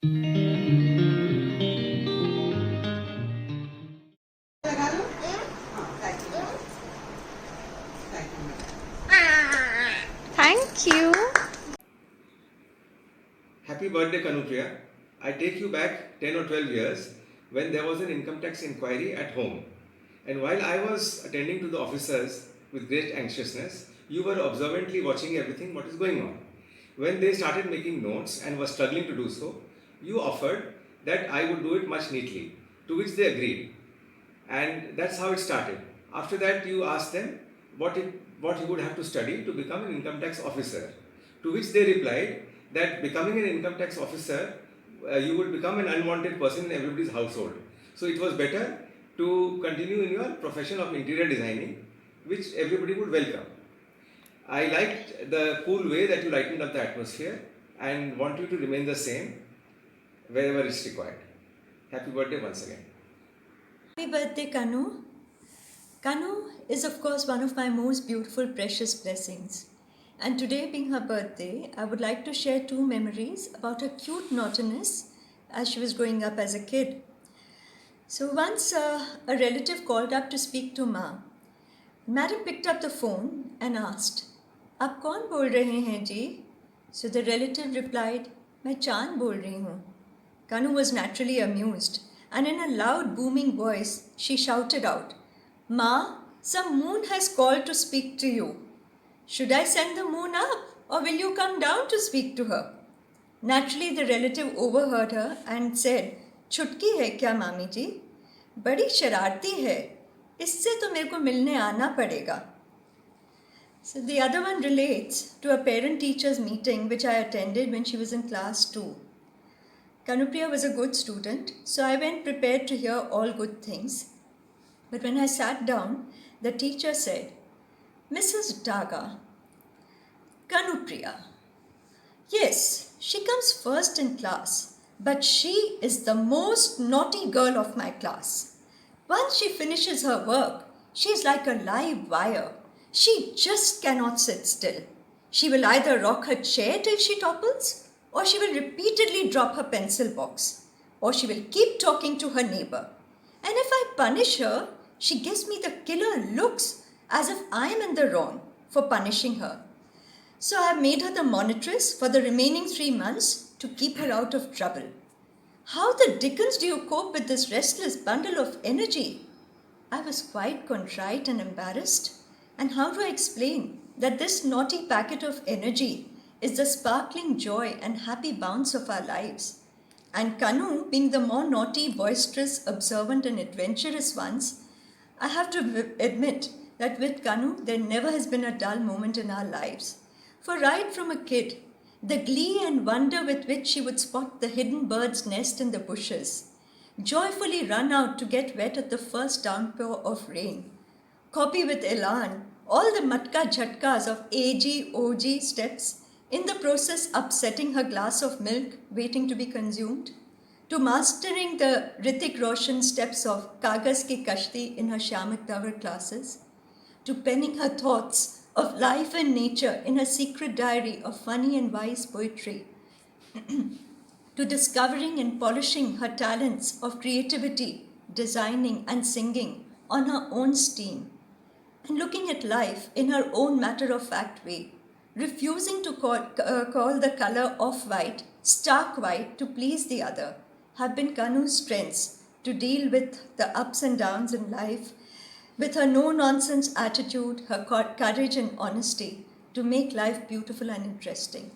लगा लो। हाँ, thank you. Thank you. Thank you. Happy birthday, Kanupriya. I take you back 10 or 12 years when there was an income tax inquiry at home. And while I was attending to the officers with great anxiousness, you were observantly watching everything what is going on. When they started making notes and were struggling to do so, you offered that I would do it much neatly, to which they agreed. And that's how it started. After that, you asked them what you would have to study to become an income tax officer, to which they replied that becoming an income tax officer, you would become an unwanted person in everybody's household. So it was better to continue in your profession of interior designing, which everybody would welcome. I liked the cool way that you lightened up the atmosphere and want you to remain the same wherever it's required. Happy birthday once again. Happy birthday, Kanu. Kanu is, of course, one of my most beautiful, precious blessings. And today, being her birthday, I would like to share two memories about her cute naughtiness as she was growing up as a kid. So, once a relative called up to speak to Ma. Madam picked up the phone and asked, आप कौन बोल रहे हैं जी? So the relative replied, मैं चांद बोल रही हूँ. Kanu was naturally amused, and in a loud, booming voice, she shouted out, Ma, some moon has called to speak to you. Should I send the moon up, or will you come down to speak to her? Naturally, the relative overheard her and said, छुटकी है क्या मामी जी? बड़ी शरारती है. इससे तो मेरे को मिलने आना पड़ेगा. So the other one relates to a parent-teachers meeting which I attended when she was in class 2. Kanupriya was a good student, so I went prepared to hear all good things. But when I sat down, the teacher said, Mrs. Daga, Kanupriya. Yes, she comes first in class, but she is the most naughty girl of my class. Once she finishes her work, she is like a live wire. She just cannot sit still. She will either rock her chair till she topples, or she will repeatedly drop her pencil box, or she will keep talking to her neighbor. And if I punish her, she gives me the killer looks as if I am in the wrong for punishing her. So I have made her the monitress for the remaining 3 months to keep her out of trouble. How the dickens do you cope with this restless bundle of energy? I was quite contrite and embarrassed. And how do I explain that this naughty packet of energy is the sparkling joy and happy bounce of our lives? And Kanu, being the more naughty, boisterous, observant, and adventurous ones, I have to admit that with Kanu, there never has been a dull moment in our lives. For right from a kid, the glee and wonder with which she would spot the hidden bird's nest in the bushes, joyfully run out to get wet at the first downpour of rain, copy with elan all the matka jhatkas of AG, OG steps, in the process upsetting her glass of milk waiting to be consumed, to mastering the Ritik Roshan steps of Kagas Ki Kashti in her Shamik Dawar classes, to penning her thoughts of life and nature in her secret diary of funny and wise poetry, to discovering and polishing her talents of creativity, designing, and singing on her own steam, and looking at life in her own matter of fact way, refusing to call the color off white, stark white to please the other, have been Kanu's strengths to deal with the ups and downs in life, with her no nonsense attitude, her courage and honesty to make life beautiful and interesting.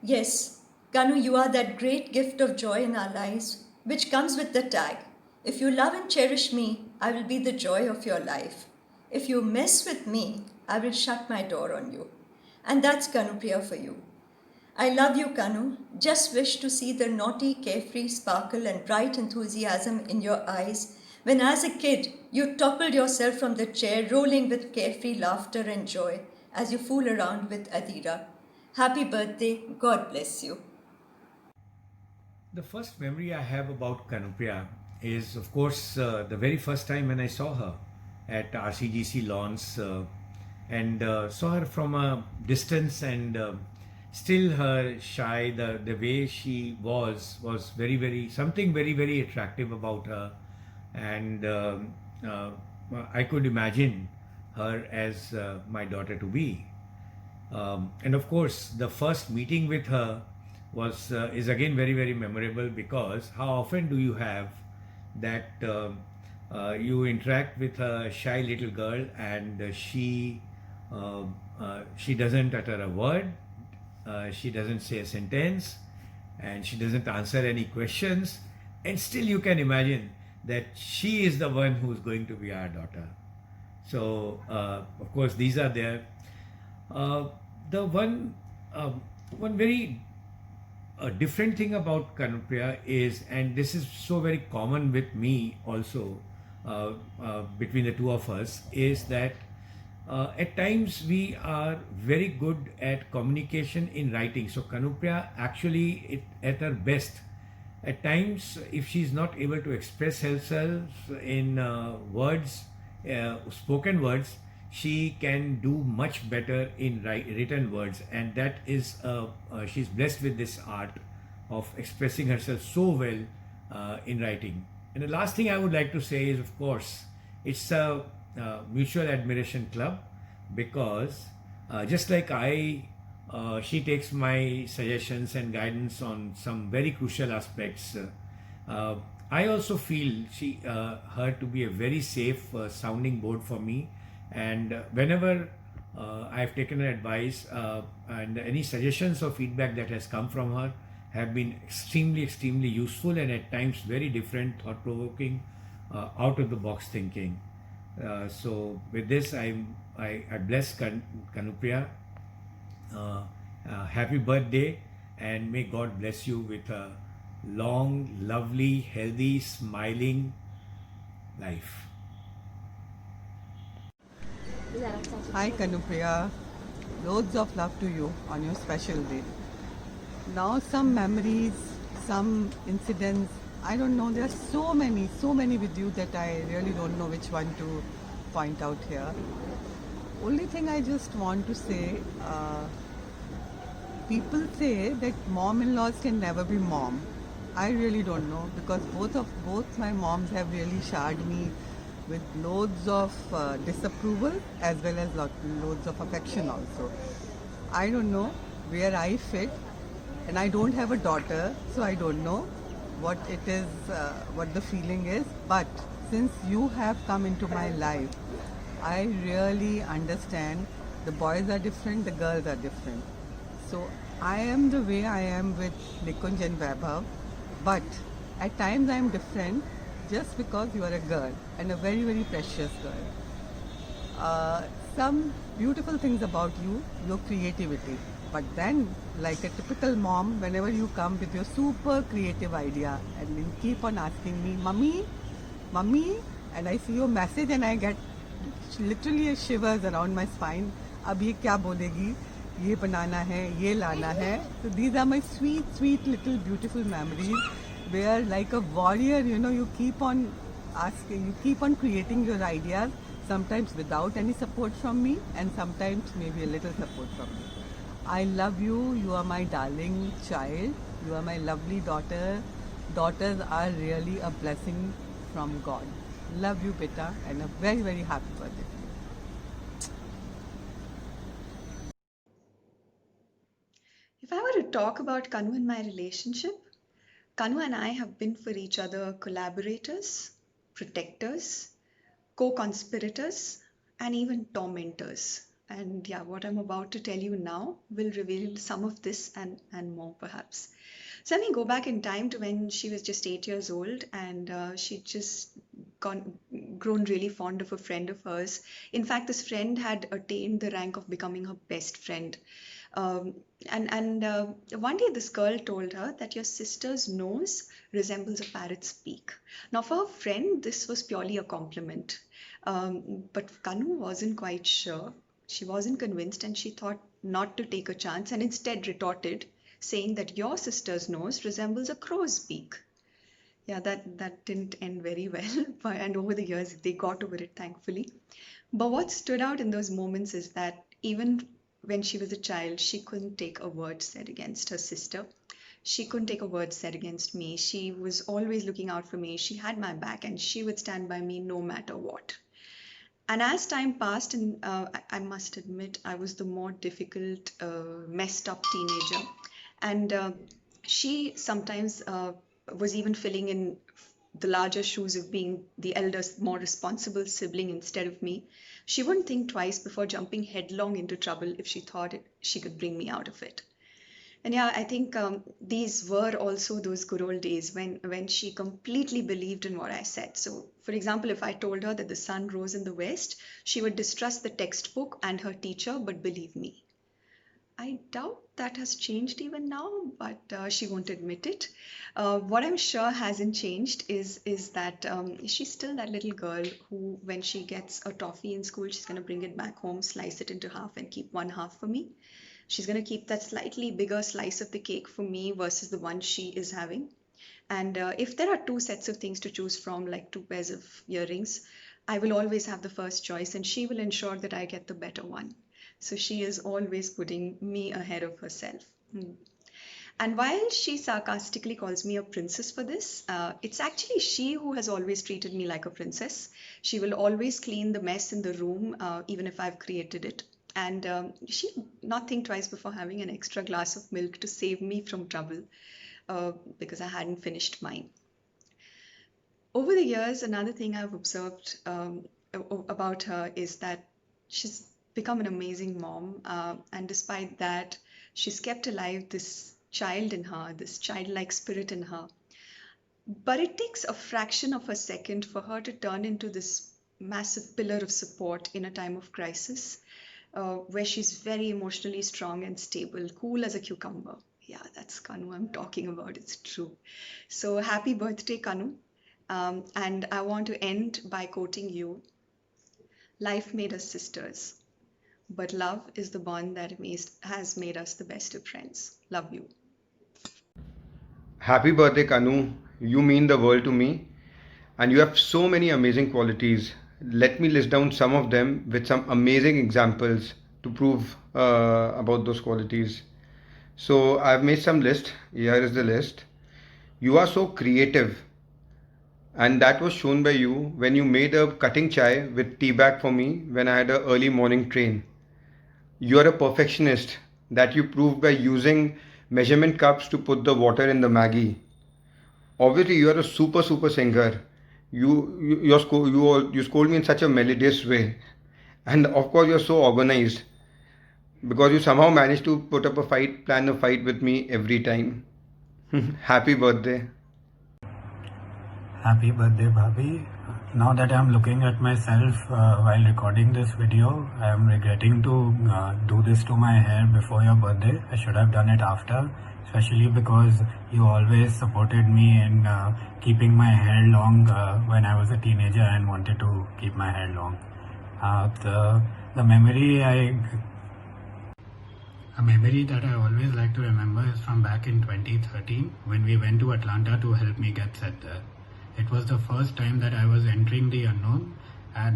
Yes, Kanu, you are that great gift of joy in our lives, which comes with the tag, if you love and cherish me, I will be the joy of your life. If you mess with me, I will shut my door on you. And that's Kanupriya for you. I love you, Kanu. Just wish to see the naughty, carefree sparkle and bright enthusiasm in your eyes when, as a kid, you toppled yourself from the chair, rolling with carefree laughter and joy as you fool around with Adira. Happy birthday. God bless you. The first memory I have about Kanupriya is, of course, the very first time when I saw her at RCGC lawns and saw her from a distance and still her shy, the way she was very, very, something very, very attractive about her. And uh, I could imagine her as my daughter to be. And of course, the first meeting with her was is again very, very memorable, because how often do you have that you interact with a shy little girl, and she doesn't utter a word, she doesn't say a sentence, and she doesn't answer any questions, and still you can imagine that she is the one who's going to be our daughter. So of course these are there. Uh, the one very different thing about Kanupriya is, and this is so very common with me also, between the two of us, is that at times we are very good at communication in writing. So Kanupriya actually, at her best, at times, if she's not able to express herself in words, spoken words, she can do much better in written words, and that is she's blessed with this art of expressing herself so well in writing. And the last thing I would like to say is, of course, it's a mutual admiration club, because just like she takes my suggestions and guidance on some very crucial aspects. I also feel her to be a very safe sounding board for me, and whenever I've taken her advice, and any suggestions or feedback that has come from her have been extremely, extremely useful, and at times very different, thought provoking, out of the box thinking. So with this, I bless Kanupriya. Happy birthday, and may God bless you with a long, lovely, healthy, smiling life. Hi Kanupriya, loads of love to you on your special day. Now some memories, some incidents, I don't know, there are so many with you that I really don't know which one to point out here. Only thing I just want to say, people say that mom-in-laws can never be mom. I really don't know, because both my moms have really showered me with loads of disapproval as well as loads of affection also. I don't know where I fit, and I don't have a daughter, so I don't know what it is, what the feeling is. But since you have come into my life, I really understand the boys are different, the girls are different. So I am the way I am with Nikunj and Vaibhav, but at times I am different just because you are a girl, and a very, very precious girl. Some beautiful things about you, your creativity. But then, like a typical mom, whenever you come with your super creative idea and you keep on asking me, Mummy, Mummy, and I see your message and I get literally a shivers around my spine. अब ये क्या बोलेगी, ये बनाना है, ये लाना है. So these are my sweet, sweet little beautiful memories where, like a warrior, you keep on asking, you keep on creating your ideas, sometimes without any support from me, and sometimes maybe a little support from me. I love you. You are my darling child. You are my lovely daughter. Daughters are really a blessing from God. Love you, beta, and a very, very happy birthday to you. If I were to talk about Kanu and my relationship, Kanu and I have been for each other collaborators, protectors, co-conspirators, and even tormentors. And yeah, what I'm about to tell you now will reveal some of this and more perhaps. So let me go back in time to when she was just 8 years old, and she'd just grown really fond of a friend of hers. In fact, this friend had attained the rank of becoming her best friend. And one day this girl told her that your sister's nose resembles a parrot's beak. Now for her friend, this was purely a compliment. But Kanu wasn't quite sure. She wasn't convinced, and she thought not to take a chance and instead retorted, saying that your sister's nose resembles a crow's beak. Yeah, that didn't end very well, and over the years they got over it, thankfully. But what stood out in those moments is that even when she was a child, she couldn't take a word said against her sister. She couldn't take a word said against me. She was always looking out for me. She had my back and she would stand by me no matter what. And as time passed, and I must admit, I was the more difficult, messed up teenager. And she sometimes was even filling in the larger shoes of being the eldest, more responsible sibling instead of me. She wouldn't think twice before jumping headlong into trouble if she thought she could bring me out of it. And yeah, I think these were also those good old days when she completely believed in what I said. So, for example, if I told her that the sun rose in the west, she would distrust the textbook and her teacher, but believe me. I doubt that has changed even now, but she won't admit it. What I'm sure hasn't changed is that she's still that little girl who, when she gets a toffee in school, she's going to bring it back home, slice it into half, and keep one half for me. She's going to keep that slightly bigger slice of the cake for me versus the one she is having. And if there are two sets of things to choose from, like two pairs of earrings, I will always have the first choice, and she will ensure that I get the better one. So she is always putting me ahead of herself. And while she sarcastically calls me a princess for this, it's actually she who has always treated me like a princess. She will always clean the mess in the room, even if I've created it. And she not think twice before having an extra glass of milk to save me from trouble because I hadn't finished mine. Over the years, another thing I've observed about her is that she's become an amazing mom, and despite that, she's kept alive this child in her, this childlike spirit in her. But it takes a fraction of a second for her to turn into this massive pillar of support in a time of crisis, where she's very emotionally strong and stable, cool as a cucumber. Yeah, that's Kanu I'm talking about, it's true. So happy birthday, Kanu. And I want to end by quoting you. Life made us sisters, but love is the bond that has made us the best of friends. Love you. Happy birthday, Kanu. You mean the world to me. And you have so many amazing qualities. Let me list down some of them with some amazing examples to prove about those qualities. So I've made some list. Here is the list. You are so creative. And that was shown by you when you made a cutting chai with tea bag for me when I had an early morning train. You are a perfectionist that you proved by using measurement cups to put the water in the Maggi. Obviously, you are a super singer. You scold me in such a melodious way, and of course, you are so organized because you somehow managed to put up plan a fight with me every time. Happy birthday. Happy birthday, Bhabhi. Now that I'm looking at myself while recording this video, I am regretting to do this to my hair before your birthday. I should have done it after, especially because you always supported me in keeping my hair long when I was a teenager and wanted to keep my hair long. A memory that I always like to remember is from back in 2013 when we went to Atlanta to help me get set there. It was the first time that I was entering the unknown,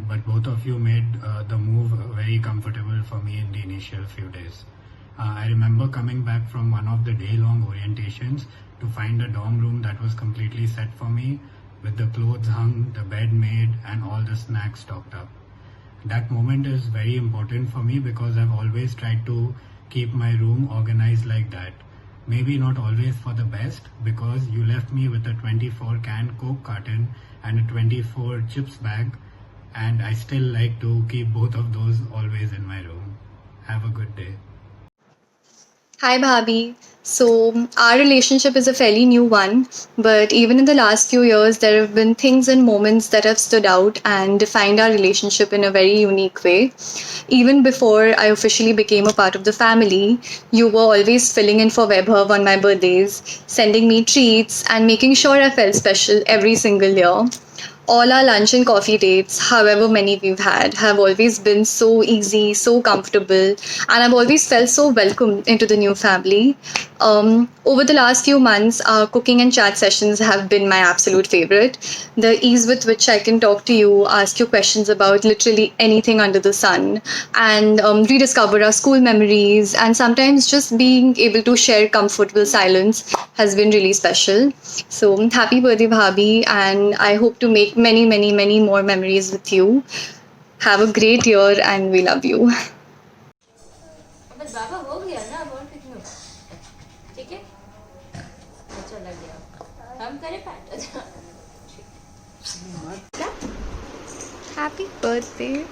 but both of you made the move very comfortable for me in the initial few days. I remember coming back from one of the day-long orientations to find a dorm room that was completely set for me, with the clothes hung, the bed made, and all the snacks stocked up. That moment is very important for me because I've always tried to keep my room organized like that. Maybe not always for the best, because you left me with a 24 can Coke carton and a 24 chips bag, and I still like to keep both of those always in my room. Have a good day. Hi Bhabhi. So our relationship is a fairly new one, but even in the last few years, there have been things and moments that have stood out and defined our relationship in a very unique way. Even before I officially became a part of the family, you were always filling in for Webhub on my birthdays, sending me treats and making sure I felt special every single year. All our lunch and coffee dates, however many we've had, have always been so easy, so comfortable, and I've always felt so welcome into the new family. over the last few months, our cooking and chat sessions have been my absolute favorite. The ease with which I can talk to you, ask you questions about literally anything under the sun, and rediscover our school memories, and sometimes just being able to share comfortable silence has been really special. So happy birthday, Bhabhi, and I hope to make many, many, many more memories with you. Have a great year, and we love you. बस बाबा हो गया ना, अब और कितना, ठीक है, अच्छा लग गया, हम करें पैट। Happy birthday.